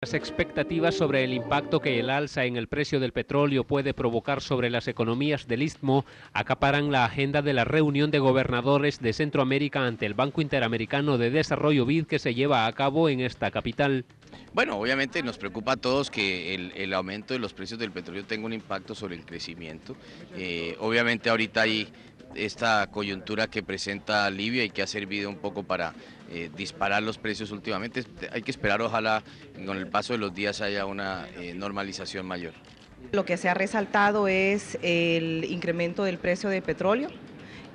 Las expectativas sobre el impacto que el alza en el precio del petróleo puede provocar sobre las economías del Istmo acaparan la agenda de la reunión de gobernadores de Centroamérica ante el Banco Interamericano de Desarrollo BID que se lleva a cabo en esta capital. Bueno, obviamente nos preocupa a todos que el aumento de los precios del petróleo tenga un impacto sobre el crecimiento. Obviamente ahorita hay esta coyuntura que presenta Libia y que ha servido un poco para disparar los precios últimamente. Hay que esperar, ojalá con el paso de los días haya una normalización mayor. Lo que se ha resaltado es el incremento del precio del petróleo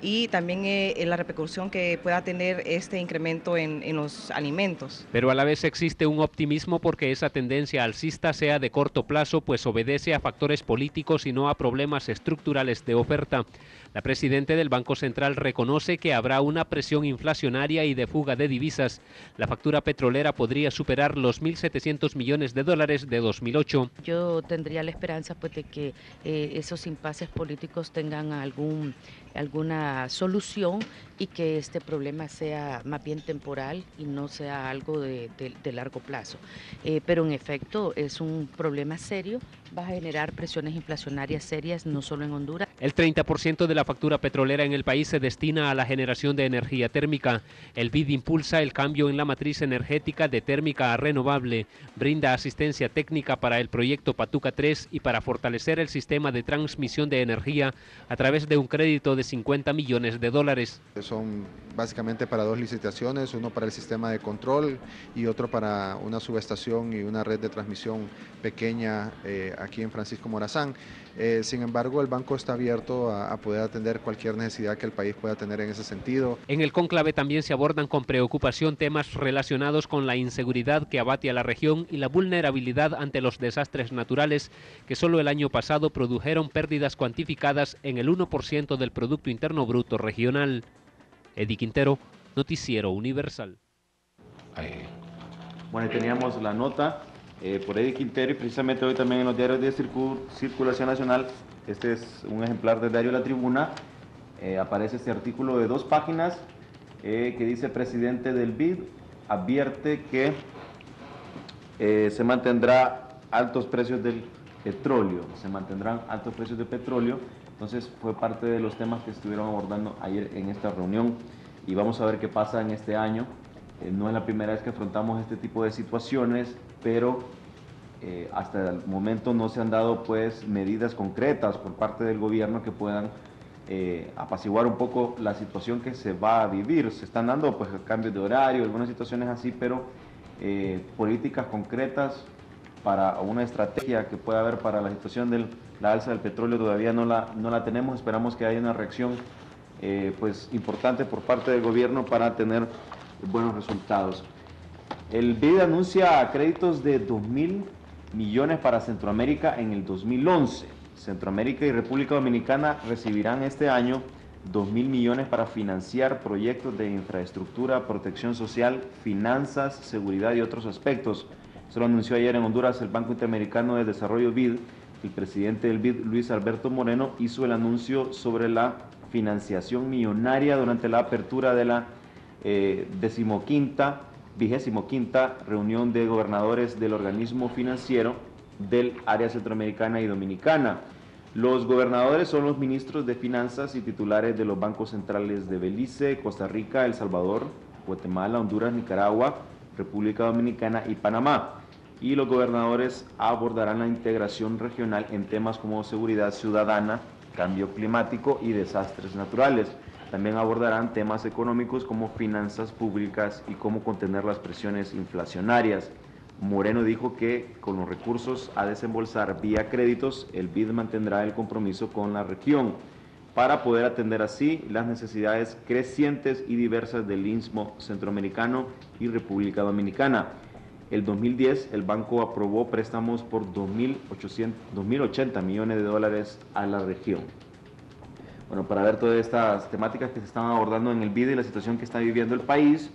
y también la repercusión que pueda tener este incremento en los alimentos. Pero a la vez existe un optimismo porque esa tendencia alcista sea de corto plazo, pues obedece a factores políticos y no a problemas estructurales de oferta. La presidenta del Banco Central reconoce que habrá una presión inflacionaria y de fuga de divisas. La factura petrolera podría superar los 1.700 millones de dólares de 2008. Yo tendría la esperanza pues, de que esos impases políticos tengan alguna solución y que este problema sea más bien temporal y no sea algo de largo plazo. Pero en efecto es un problema serio, va a generar presiones inflacionarias serias no solo en Honduras. El 30% de la factura petrolera en el país se destina a la generación de energía térmica. El BID impulsa el cambio en la matriz energética de térmica a renovable, brinda asistencia técnica para el proyecto Patuca 3 y para fortalecer el sistema de transmisión de energía a través de un crédito de 50 millones de dólares. Son básicamente para dos licitaciones, uno para el sistema de control y otro para una subestación y una red de transmisión pequeña aquí en Francisco Morazán. Sin embargo, el banco está abierto a poder atender cualquier necesidad que el país pueda tener en ese sentido. En el cónclave también se abordan con preocupación temas relacionados con la inseguridad que abate a la región y la vulnerabilidad ante los desastres naturales que solo el año pasado produjeron pérdidas cuantificadas en el 1% del Producto Interno Bruto regional. Eddie Quintero, Noticiero Universal. Bueno, ahí teníamos la nota por Eddie Quintero y precisamente hoy también en los diarios de circulación nacional, este es un ejemplar del diario La Tribuna, aparece este artículo de 2 páginas que dice: presidente del BID advierte que se mantendrán altos precios del petróleo, entonces fue parte de los temas que estuvieron abordando ayer en esta reunión y vamos a ver qué pasa en este año. No es la primera vez que afrontamos este tipo de situaciones, pero hasta el momento no se han dado pues medidas concretas por parte del gobierno que puedan apaciguar un poco la situación que se va a vivir. Se están dando pues cambios de horario, algunas situaciones así, pero políticas concretas para una estrategia que pueda haber para la situación de la alza del petróleo todavía no la tenemos. Esperamos que haya una reacción pues importante por parte del gobierno para tener buenos resultados. El BID anuncia créditos de 2.000 millones para Centroamérica en el 2011. Centroamérica y República Dominicana recibirán este año 2.000 millones para financiar proyectos de infraestructura, protección social, finanzas, seguridad y otros aspectos. Se lo anunció ayer en Honduras el Banco Interamericano de Desarrollo BID. El presidente del BID, Luis Alberto Moreno, hizo el anuncio sobre la financiación millonaria durante la apertura de la 25ª reunión de gobernadores del organismo financiero del área centroamericana y dominicana. Los gobernadores son los ministros de finanzas y titulares de los bancos centrales de Belice, Costa Rica, El Salvador, Guatemala, Honduras, Nicaragua, República Dominicana y Panamá. Y los gobernadores abordarán la integración regional en temas como seguridad ciudadana, cambio climático y desastres naturales. También abordarán temas económicos como finanzas públicas y cómo contener las presiones inflacionarias. Moreno dijo que con los recursos a desembolsar vía créditos, el BID mantendrá el compromiso con la región para poder atender así las necesidades crecientes y diversas del Istmo Centroamericano y República Dominicana. El 2010 el banco aprobó préstamos por 2.080 millones de dólares a la región. Bueno, para ver todas estas temáticas que se están abordando en el BID y la situación que está viviendo el país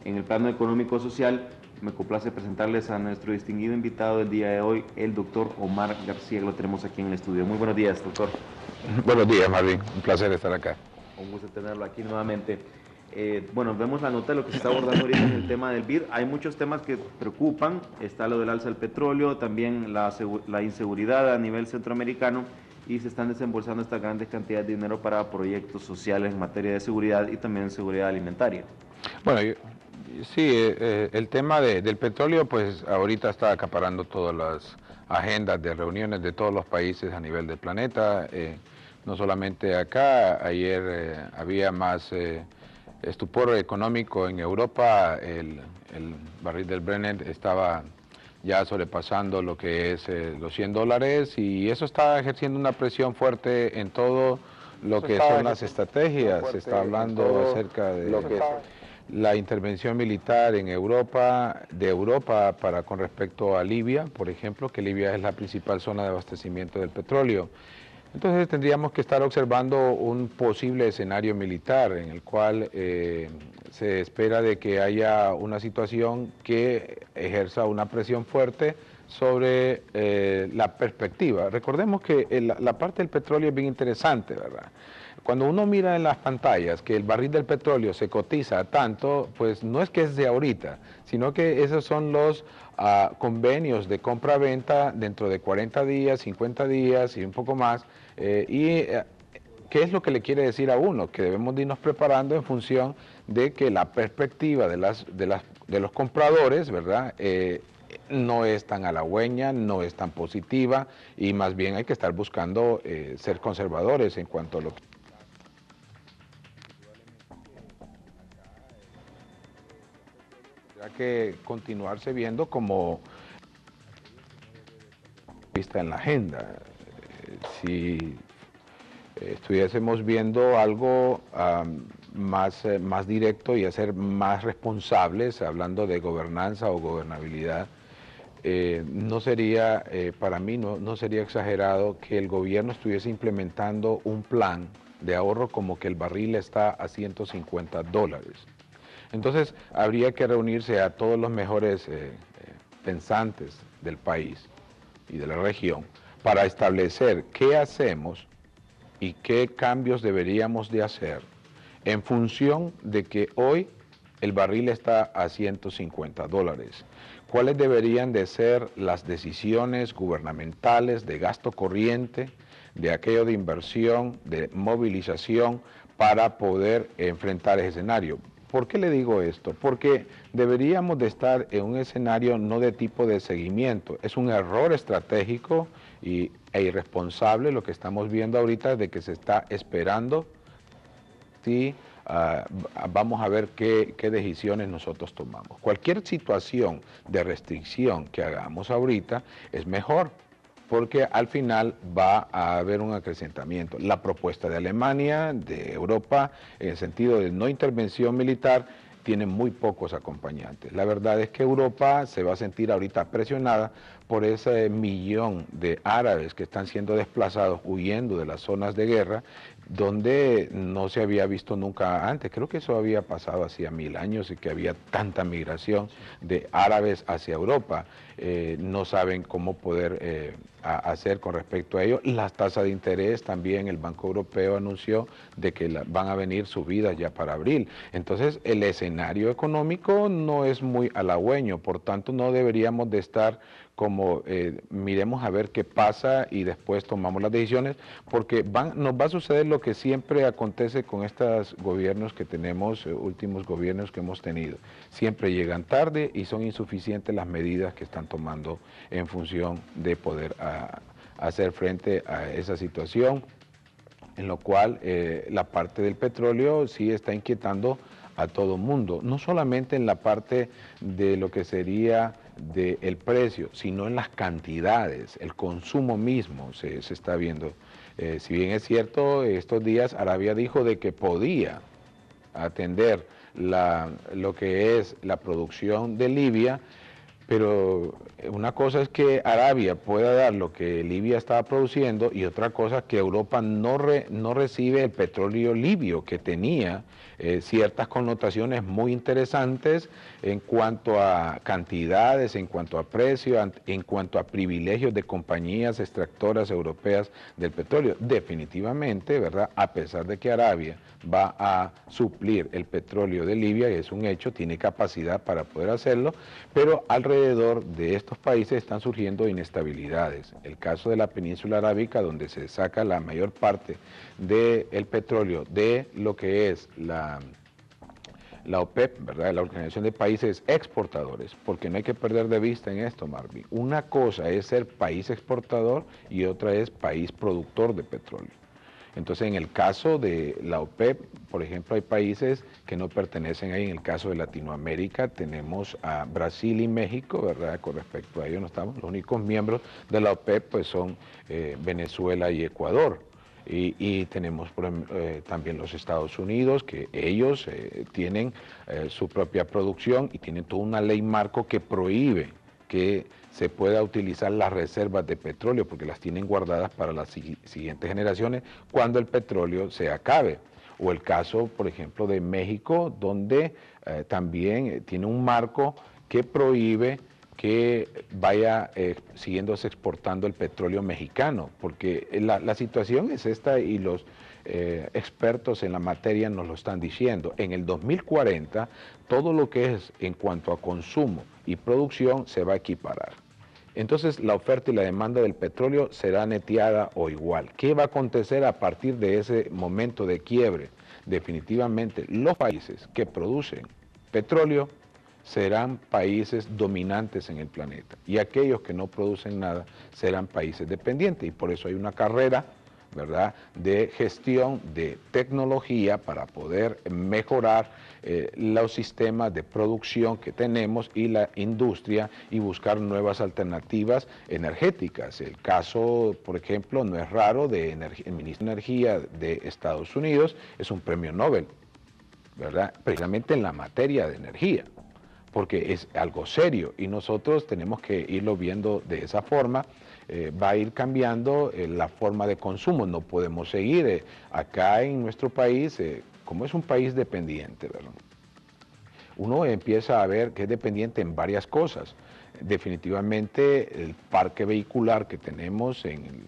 en el plano económico-social, me complace presentarles a nuestro distinguido invitado del día de hoy, el doctor Omar García, que lo tenemos aquí en el estudio. Muy buenos días, doctor. Buenos días, Marvin. Un placer estar acá. Un gusto tenerlo aquí nuevamente. Bueno, vemos la nota de lo que se está abordando ahorita en el tema del BID. Hay muchos temas que preocupan. Está lo del alza del petróleo, también la inseguridad a nivel centroamericano, y se están desembolsando estas grandes cantidades de dinero para proyectos sociales en materia de seguridad y también seguridad alimentaria. Bueno, sí, el tema del petróleo pues ahorita está acaparando todas las agendas de reuniones de todos los países a nivel del planeta, no solamente acá. Ayer había más estupor económico en Europa. El barril del Brent estaba ya sobrepasando lo que es los $100, y eso está ejerciendo una presión fuerte en todo lo que son las estrategias. Se está hablando acerca de la intervención militar en Europa, con respecto a Libia, por ejemplo, que Libia es la principal zona de abastecimiento del petróleo. Entonces tendríamos que estar observando un posible escenario militar en el cual se espera de que haya una situación que ejerza una presión fuerte sobre la perspectiva. Recordemos que la parte del petróleo es bien interesante, ¿verdad? Cuando uno mira en las pantallas que el barril del petróleo se cotiza tanto, pues no es que es de ahorita, sino que esos son los convenios de compra-venta dentro de 40 días, 50 días y un poco más. ¿Qué es lo que le quiere decir a uno? Que debemos de irnos preparando en función de que la perspectiva de los compradores, ¿verdad?, no es tan halagüeña, no es tan positiva, y más bien hay que estar buscando ser conservadores en cuanto a lo que... Tendrá que continuarse viendo como vista en la agenda. Si estuviésemos viendo algo más directo y a ser más responsables, hablando de gobernanza o gobernabilidad, no sería, para mí no sería exagerado que el gobierno estuviese implementando un plan de ahorro como que el barril está a $150. Entonces habría que reunirse a todos los mejores pensantes del país y de la región para establecer qué hacemos y qué cambios deberíamos de hacer en función de que hoy el barril está a $150. ¿Cuáles deberían de ser las decisiones gubernamentales de gasto corriente, de aquello de inversión, de movilización para poder enfrentar ese escenario? ¿Por qué le digo esto? Porque deberíamos de estar en un escenario no de tipo de seguimiento. Es un error estratégico e irresponsable lo que estamos viendo ahorita, de que se está esperando si vamos a ver qué decisiones nosotros tomamos. Cualquier situación de restricción que hagamos ahorita es mejor, porque al final va a haber un acrecentamiento. La propuesta de Alemania, de Europa, en el sentido de no intervención militar, tiene muy pocos acompañantes. La verdad es que Europa se va a sentir ahorita presionada por ese millón de árabes que están siendo desplazados, huyendo de las zonas de guerra, donde no se había visto nunca antes. Creo que eso había pasado hacía 1000 años, y que había tanta migración de árabes hacia Europa. No saben cómo poder hacer con respecto a ello. Las tasas de interés también, el Banco Europeo anunció de que van a venir subidas ya para abril. Entonces el escenario económico no es muy halagüeño, por tanto no deberíamos de estar como miremos a ver qué pasa y después tomamos las decisiones, porque nos va a suceder lo que siempre acontece con estos gobiernos que tenemos, últimos gobiernos que hemos tenido. Siempre llegan tarde y son insuficientes las medidas que están tomando en función de poder hacer frente a esa situación, en lo cual la parte del petróleo sí está inquietando a todo mundo, no solamente en la parte de lo que sería del precio, sino en las cantidades, el consumo mismo se está viendo. Si bien es cierto, estos días Arabia dijo de que podía atender lo que es la producción de Libia, pero una cosa es que Arabia pueda dar lo que Libia estaba produciendo, y otra cosa que Europa no recibe el petróleo libio que tenía ciertas connotaciones muy interesantes en cuanto a cantidades, en cuanto a precio, en cuanto a privilegios de compañías extractoras europeas del petróleo. Definitivamente, ¿verdad? A pesar de que Arabia va a suplir el petróleo de Libia, y es un hecho, tiene capacidad para poder hacerlo, pero alrededor de estos países están surgiendo inestabilidades. El caso de la península arábica, donde se saca la mayor parte del petróleo de lo que es la OPEP, ¿verdad? La Organización de Países Exportadores, porque no hay que perder de vista en esto, Marvin. Una cosa es ser país exportador y otra es país productor de petróleo. Entonces, en el caso de la OPEP, por ejemplo, hay países que no pertenecen ahí. En el caso de Latinoamérica tenemos a Brasil y México, ¿verdad? Con respecto a ellos no estamos. Los únicos miembros de la OPEP pues son Venezuela y Ecuador. Y tenemos también los Estados Unidos, que ellos tienen su propia producción y tienen toda una ley marco que prohíbe que se pueda utilizar las reservas de petróleo, porque las tienen guardadas para las siguientes generaciones cuando el petróleo se acabe. O el caso, por ejemplo, de México, donde también tiene un marco que prohíbe que vaya siguiéndose exportando el petróleo mexicano, porque la situación es esta y los expertos en la materia nos lo están diciendo. En el 2040, todo lo que es en cuanto a consumo y producción se va a equiparar. Entonces, la oferta y la demanda del petróleo será neteada o igual. ¿Qué va a acontecer a partir de ese momento de quiebre? Definitivamente, los países que producen petróleo serán países dominantes en el planeta y aquellos que no producen nada serán países dependientes, y por eso hay una carrera, ¿verdad?, de gestión de tecnología para poder mejorar los sistemas de producción que tenemos y la industria y buscar nuevas alternativas energéticas. El caso, por ejemplo, no es raro, el ministro de Energía de Estados Unidos es un premio Nobel, ¿verdad?, precisamente en la materia de energía, porque es algo serio y nosotros tenemos que irlo viendo de esa forma. Va a ir cambiando la forma de consumo, no podemos seguir acá en nuestro país, como es un país dependiente, ¿verdad? Uno empieza a ver que es dependiente en varias cosas. Definitivamente el parque vehicular que tenemos en el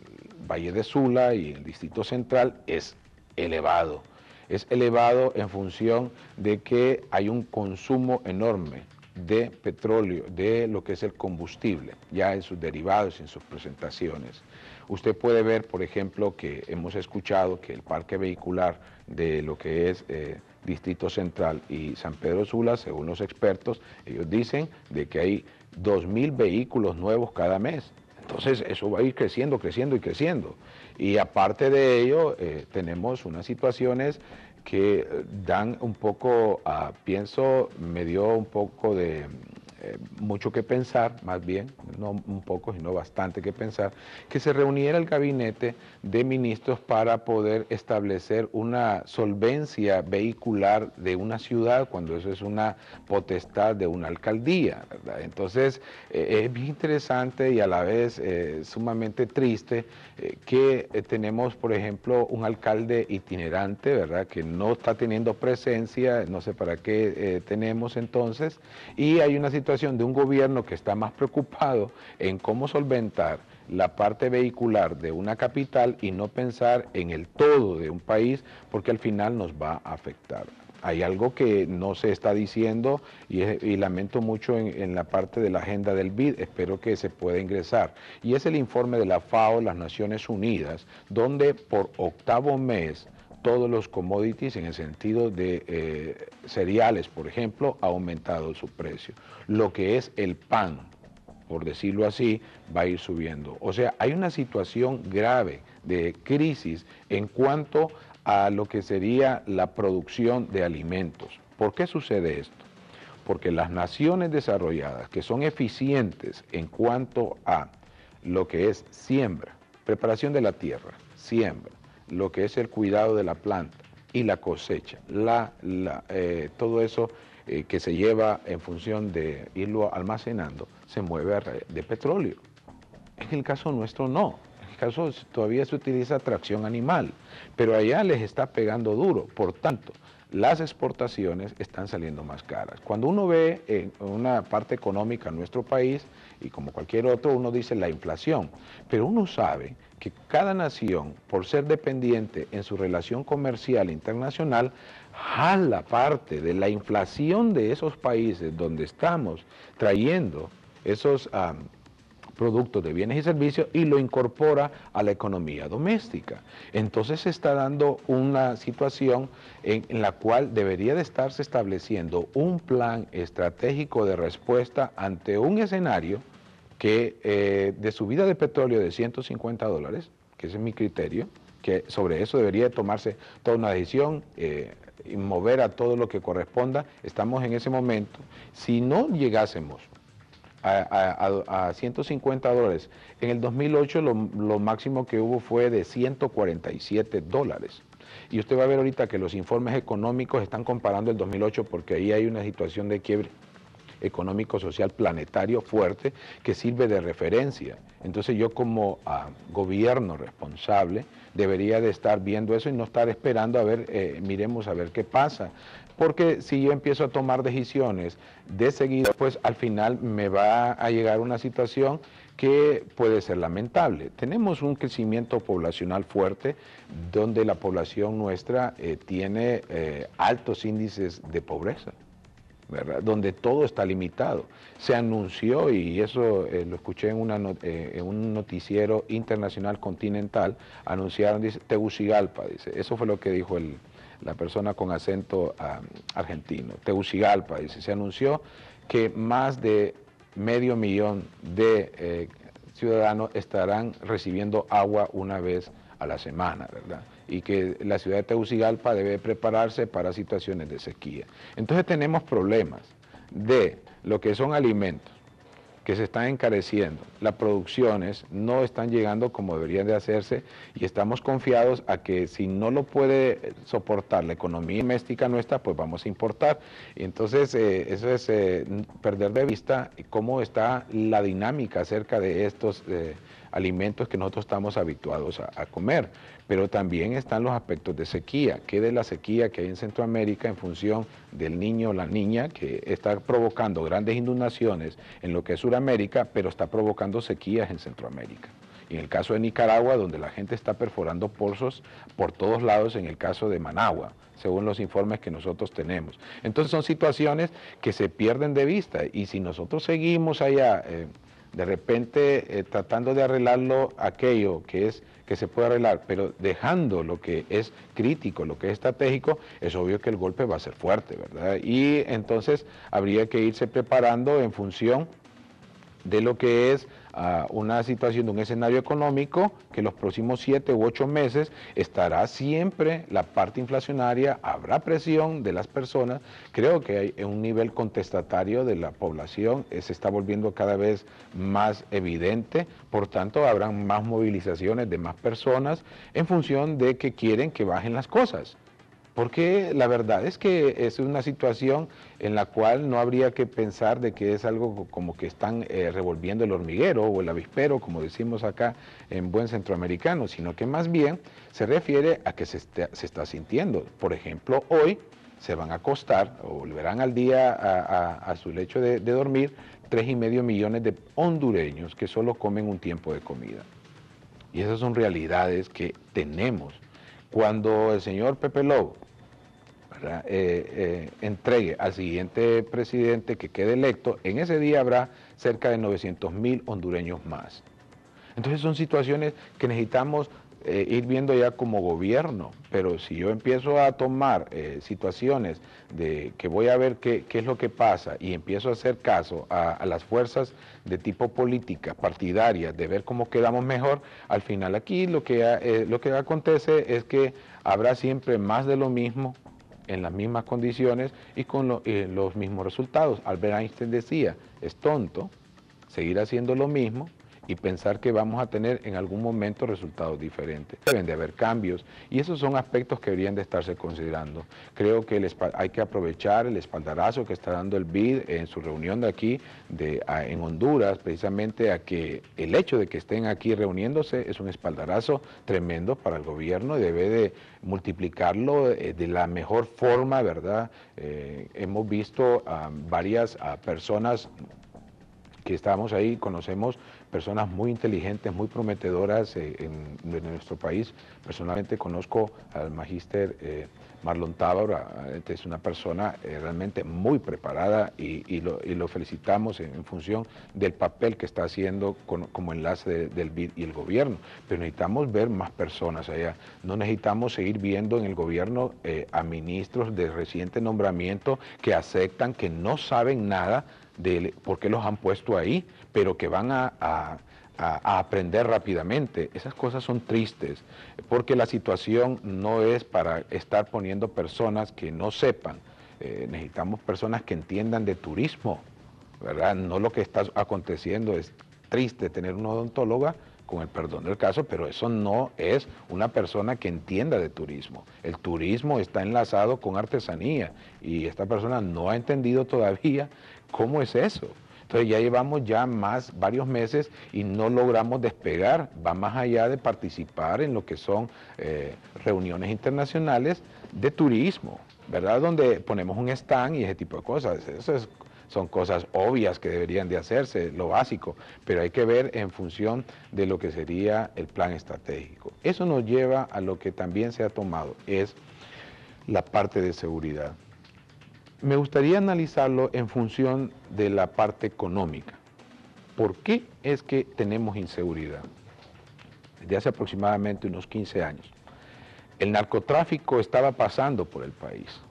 Valle de Sula y el Distrito Central es elevado. Es elevado en función de que hay un consumo enorme de petróleo, de lo que es el combustible, ya en sus derivados y en sus presentaciones. Usted puede ver, por ejemplo, que hemos escuchado que el parque vehicular de lo que es Distrito Central y San Pedro Sula, según los expertos, ellos dicen de que hay 2.000 vehículos nuevos cada mes. Entonces eso va a ir creciendo, creciendo y creciendo. Y aparte de ello, tenemos unas situaciones que dan un poco, pienso, me dio un poco de mucho que pensar, más bien, no un poco, sino bastante que pensar, que se reuniera el gabinete de ministros para poder establecer una solvencia vehicular de una ciudad, cuando eso es una potestad de una alcaldía, ¿verdad? Entonces, es bien interesante y a la vez sumamente triste que tenemos, por ejemplo, un alcalde itinerante, ¿verdad?, que no está teniendo presencia, no sé para qué tenemos entonces, y hay una situación de un gobierno que está más preocupado en cómo solventar la parte vehicular de una capital y no pensar en el todo de un país, porque al final nos va a afectar. Hay algo que no se está diciendo y lamento mucho en la parte de la agenda del BID, espero que se pueda ingresar, y es el informe de la FAO, las Naciones Unidas, donde por octavo mes todos los commodities en el sentido de cereales, por ejemplo, ha aumentado su precio. Lo que es el pan, por decirlo así, va a ir subiendo. O sea, hay una situación grave de crisis en cuanto a lo que sería la producción de alimentos. ¿Por qué sucede esto? Porque las naciones desarrolladas que son eficientes en cuanto a lo que es siembra, preparación de la tierra, siembra, lo que es el cuidado de la planta y la cosecha, todo eso que se lleva en función de irlo almacenando, se mueve de petróleo. En el caso nuestro no, en el caso todavía se utiliza tracción animal, pero allá les está pegando duro. Por tanto, las exportaciones están saliendo más caras. Cuando uno ve en una parte económica en nuestro país, y como cualquier otro, uno dice la inflación, pero uno sabe que cada nación, por ser dependiente en su relación comercial internacional, jala parte de la inflación de esos países donde estamos trayendo esos productos de bienes y servicios y lo incorpora a la economía doméstica. Entonces se está dando una situación en la cual debería de estarse estableciendo un plan estratégico de respuesta ante un escenario que de subida de petróleo de $150, que ese es mi criterio, que sobre eso debería de tomarse toda una decisión y mover a todo lo que corresponda. Estamos en ese momento. Si no llegásemos a $150, en el 2008 lo máximo que hubo fue de $147. Y usted va a ver ahorita que los informes económicos están comparando el 2008 porque ahí hay una situación de quiebre económico-social planetario fuerte que sirve de referencia. Entonces yo como gobierno responsable debería de estar viendo eso y no estar esperando a ver, miremos a ver qué pasa. Porque si yo empiezo a tomar decisiones de seguida, pues al final me va a llegar una situación que puede ser lamentable. Tenemos un crecimiento poblacional fuerte donde la población nuestra tiene altos índices de pobreza, ¿verdad? Donde todo está limitado. Se anunció, y eso lo escuché en un noticiero internacional continental, anunciaron, dice, Tegucigalpa, dice, eso fue lo que dijo la persona con acento argentino, Tegucigalpa, dice, se anunció que más de 500,000 de ciudadanos estarán recibiendo agua una vez a la semana, ¿verdad? Y que la ciudad de Tegucigalpa debe prepararse para situaciones de sequía. Entonces tenemos problemas de lo que son alimentos que se están encareciendo, las producciones no están llegando como deberían de hacerse y estamos confiados a que si no lo puede soportar la economía doméstica nuestra, pues vamos a importar. Y entonces eso es perder de vista cómo está la dinámica acerca de estos alimentos que nosotros estamos habituados a comer. Pero también están los aspectos de sequía, que de la sequía que hay en Centroamérica en función del niño o la niña, que está provocando grandes inundaciones en lo que es Sudamérica, pero está provocando sequías en Centroamérica. Y en el caso de Nicaragua, donde la gente está perforando pozos por todos lados, en el caso de Managua, según los informes que nosotros tenemos. Entonces son situaciones que se pierden de vista, y si nosotros seguimos allá, de repente tratando de arreglarlo aquello que se puede arreglar, pero dejando lo que es crítico, lo que es estratégico, es obvio que el golpe va a ser fuerte, ¿verdad? Y entonces habría que irse preparando en función de lo que es una situación de un escenario económico que los próximos 7 u 8 meses estará siempre la parte inflacionaria, habrá presión de las personas. Creo que hay un nivel contestatario de la población, se está volviendo cada vez más evidente, por tanto habrán más movilizaciones de más personas en función de que quieren que bajen las cosas. Porque la verdad es que es una situación en la cual no habría que pensar de que es algo como que están revolviendo el hormiguero o el avispero, como decimos acá en buen centroamericano, sino que más bien se refiere a que se está sintiendo. Por ejemplo, hoy se van a acostar o volverán al día a su lecho de dormir 3,5 millones de hondureños que solo comen un tiempo de comida. Y esas son realidades que tenemos. Cuando el señor Pepe Lobo entregue al siguiente presidente que quede electo, en ese día habrá cerca de 900,000 hondureños más. Entonces son situaciones que necesitamos ir viendo ya como gobierno, pero si yo empiezo a tomar situaciones de que voy a ver qué es lo que pasa y empiezo a hacer caso a las fuerzas de tipo política, partidarias, de ver cómo quedamos mejor, al final aquí lo que acontece es que habrá siempre más de lo mismo, en las mismas condiciones y con los mismos resultados. Albert Einstein decía, es tonto seguir haciendo lo mismo y pensar que vamos a tener en algún momento resultados diferentes. Deben de haber cambios y esos son aspectos que deberían de estarse considerando. Creo que hay que aprovechar el espaldarazo que está dando el BID en su reunión de aquí en Honduras, precisamente a que el hecho de que estén aquí reuniéndose es un espaldarazo tremendo para el gobierno y debe de multiplicarlo de la mejor forma, ¿verdad? Hemos visto a varias personas que estamos ahí, conocemos personas muy inteligentes, muy prometedoras en nuestro país. Personalmente conozco al magíster Marlon Tábara, es una persona realmente muy preparada y lo felicitamos en función del papel que está haciendo como enlace del BID y el gobierno. Pero necesitamos ver más personas allá, no necesitamos seguir viendo en el gobierno a ministros de reciente nombramiento que aceptan que no saben nada de por qué los han puesto ahí, pero que van a aprender rápidamente. Esas cosas son tristes, porque la situación no es para estar poniendo personas que no sepan. Necesitamos personas que entiendan de turismo, ¿verdad? No lo que está aconteciendo. Es triste tener una odontóloga, con el perdón del caso, pero eso no es una persona que entienda de turismo. El turismo está enlazado con artesanía y esta persona no ha entendido todavía cómo es eso. Entonces ya llevamos varios meses y no logramos despegar. Va más allá de participar en lo que son reuniones internacionales de turismo, ¿verdad? Donde ponemos un stand y ese tipo de cosas. Son cosas obvias que deberían de hacerse, lo básico, pero hay que ver en función de lo que sería el plan estratégico. Eso nos lleva a lo que también se ha tomado, es la parte de seguridad. Me gustaría analizarlo en función de la parte económica. ¿Por qué es que tenemos inseguridad? Desde hace aproximadamente unos 15 años. El narcotráfico estaba pasando por el país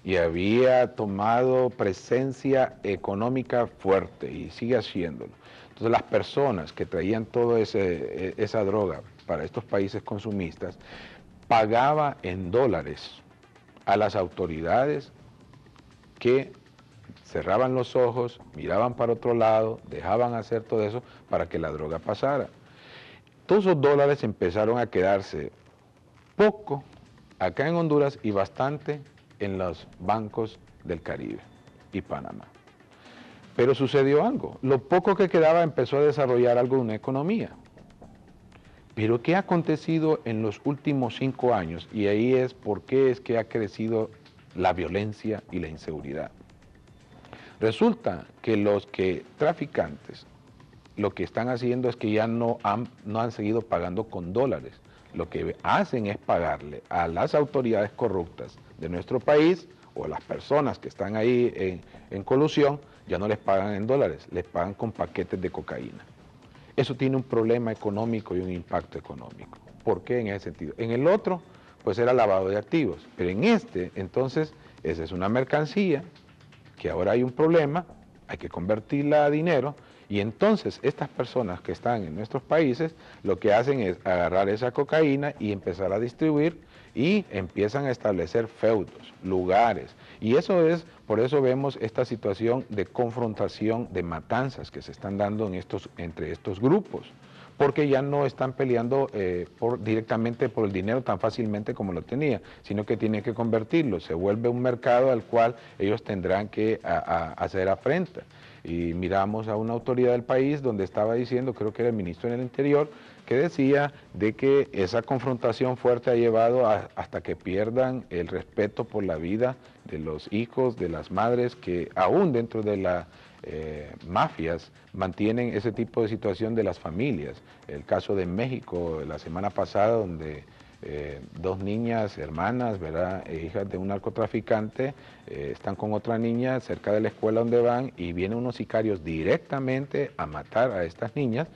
y había tomado presencia económica fuerte y sigue haciéndolo. Entonces las personas que traían toda esa droga para estos países consumistas pagaban en dólares a las autoridades que cerraban los ojos, miraban para otro lado, dejaban hacer todo eso para que la droga pasara. Todos esos dólares empezaron a quedarse poco acá en Honduras y bastante en los bancos del Caribe y Panamá. Pero sucedió algo, lo poco que quedaba empezó a desarrollar algo de una economía. Pero ¿qué ha acontecido en los últimos 5 años? Y ahí es por qué es que ha crecido la violencia y la inseguridad. Resulta que los traficantes lo que están haciendo es que ya no han seguido pagando con dólares. Lo que hacen es pagarle a las autoridades corruptas de nuestro país o a las personas que están ahí en colusión, ya no les pagan en dólares, les pagan con paquetes de cocaína. Eso tiene un problema económico y un impacto económico. ¿Por qué en ese sentido? En el otro, pues era lavado de activos, pero en este, entonces, esa es una mercancía que ahora hay un problema, hay que convertirla a dinero, y entonces estas personas que están en nuestros países lo que hacen es agarrar esa cocaína y empezar a distribuir y empiezan a establecer feudos, lugares, y por eso vemos esta situación de confrontación, de matanzas que se están dando entre estos grupos, porque ya no están peleando directamente por el dinero tan fácilmente como lo tenía, sino que tienen que convertirlo, se vuelve un mercado al cual ellos tendrán que hacer afrenta. Y miramos a una autoridad del país donde estaba diciendo, creo que era el ministro del Interior, que decía de que esa confrontación fuerte ha llevado hasta que pierdan el respeto por la vida de los hijos, de las madres, que aún dentro de las mafias mantienen ese tipo de situación de las familias. El caso de México, la semana pasada, donde 2 niñas, hermanas, ¿verdad? Hijas de un narcotraficante, están con otra niña cerca de la escuela donde van y vienen unos sicarios directamente a matar a estas niñas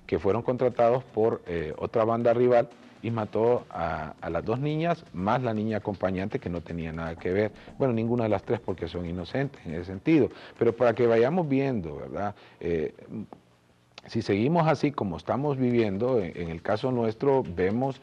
que fueron contratados por otra banda rival y mató a las 2 niñas, más la niña acompañante que no tenía nada que ver. Bueno, ninguna de las 3 porque son inocentes en ese sentido, pero para que vayamos viendo, ¿verdad? Si seguimos así como estamos viviendo, en el caso nuestro vemos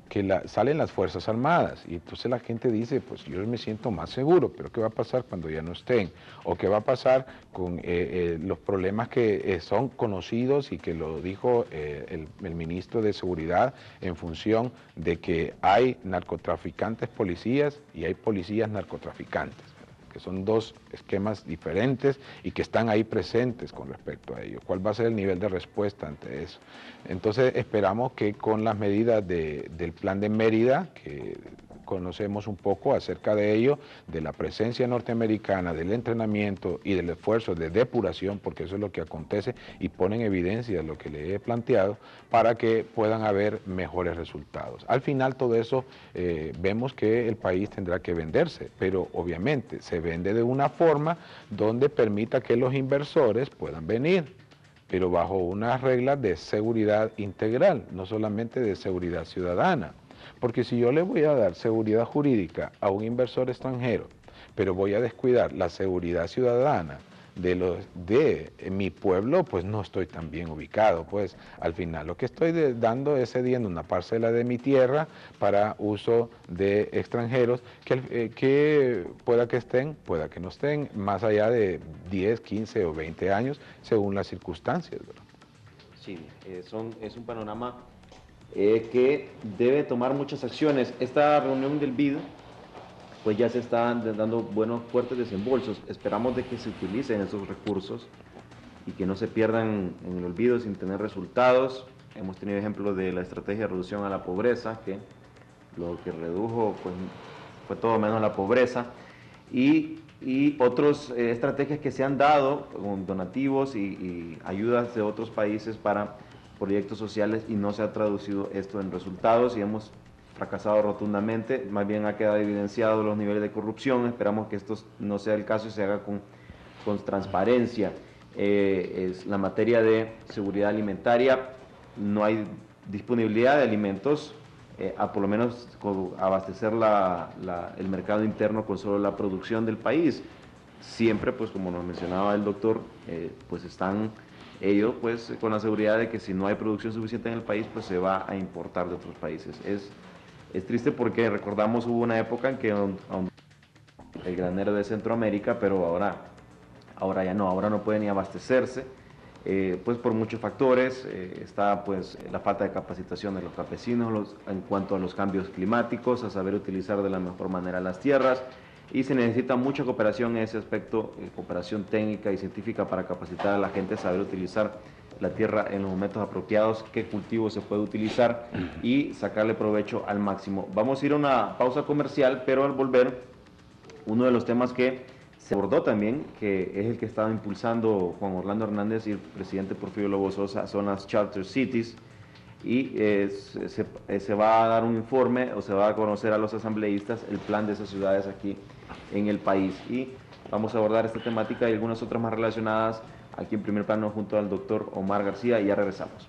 que salen las Fuerzas Armadas, y entonces la gente dice, pues yo me siento más seguro, pero ¿qué va a pasar cuando ya no estén? ¿O qué va a pasar con los problemas que son conocidos y que lo dijo el ministro de Seguridad en función de que hay narcotraficantes policías y hay policías narcotraficantes, que son dos esquemas diferentes y que están ahí presentes con respecto a ello? ¿Cuál va a ser el nivel de respuesta ante eso? Entonces esperamos que con las medidas del plan de Mérida, que conocemos un poco acerca de ello, de la presencia norteamericana, del entrenamiento y del esfuerzo de depuración, porque eso es lo que acontece y pone en evidencia lo que le he planteado, para que puedan haber mejores resultados. Al final todo eso vemos que el país tendrá que venderse, pero obviamente se vende de una forma donde permita que los inversores puedan venir, pero bajo unas reglas de seguridad integral, no solamente de seguridad ciudadana. Porque si yo le voy a dar seguridad jurídica a un inversor extranjero, pero voy a descuidar la seguridad ciudadana de mi pueblo, pues no estoy tan bien ubicado. Pues al final lo que estoy dando es cediendo una parcela de mi tierra para uso de extranjeros que pueda que estén, pueda que no estén, más allá de 10, 15 o 20 años, según las circunstancias, ¿verdad? Sí, es un panorama que debe tomar muchas acciones. Esta reunión del BID, pues ya se están dando buenos fuertes desembolsos. Esperamos de que se utilicen esos recursos y que no se pierdan en el olvido sin tener resultados. Hemos tenido ejemplos de la estrategia de reducción a la pobreza, que lo que redujo pues, fue todo menos la pobreza, y otras estrategias que se han dado con donativos y ayudas de otros países para proyectos sociales, y no se ha traducido esto en resultados y hemos fracasado rotundamente. Más bien ha quedado evidenciado los niveles de corrupción. Esperamos que esto no sea el caso y se haga con transparencia. Es la materia de seguridad alimentaria, no hay disponibilidad de alimentos, a por lo menos abastecer el mercado interno con solo la producción del país. Siempre, pues como nos mencionaba el doctor, pues están ellos pues con la seguridad de que si no hay producción suficiente en el país, pues se va a importar de otros países. Es triste porque recordamos hubo una época en que el granero de Centroamérica, pero ahora ya no, ahora no puede ni abastecerse, pues por muchos factores. Está pues la falta de capacitación de los campesinos en cuanto a los cambios climáticos, a saber utilizar de la mejor manera las tierras, y se necesita mucha cooperación en ese aspecto, cooperación técnica y científica para capacitar a la gente a saber utilizar la tierra en los momentos apropiados, qué cultivo se puede utilizar y sacarle provecho al máximo. Vamos a ir a una pausa comercial, pero al volver, uno de los temas que se abordó también, que es el que estaba impulsando Juan Orlando Hernández y el presidente Porfirio Lobo Sosa, son las Charter Cities, y se va a dar un informe o se va a conocer a los asambleístas el plan de esas ciudades aquí en el país, y vamos a abordar esta temática y algunas otras más relacionadas aquí en Primer Plano junto al doctor Omar García, y ya regresamos.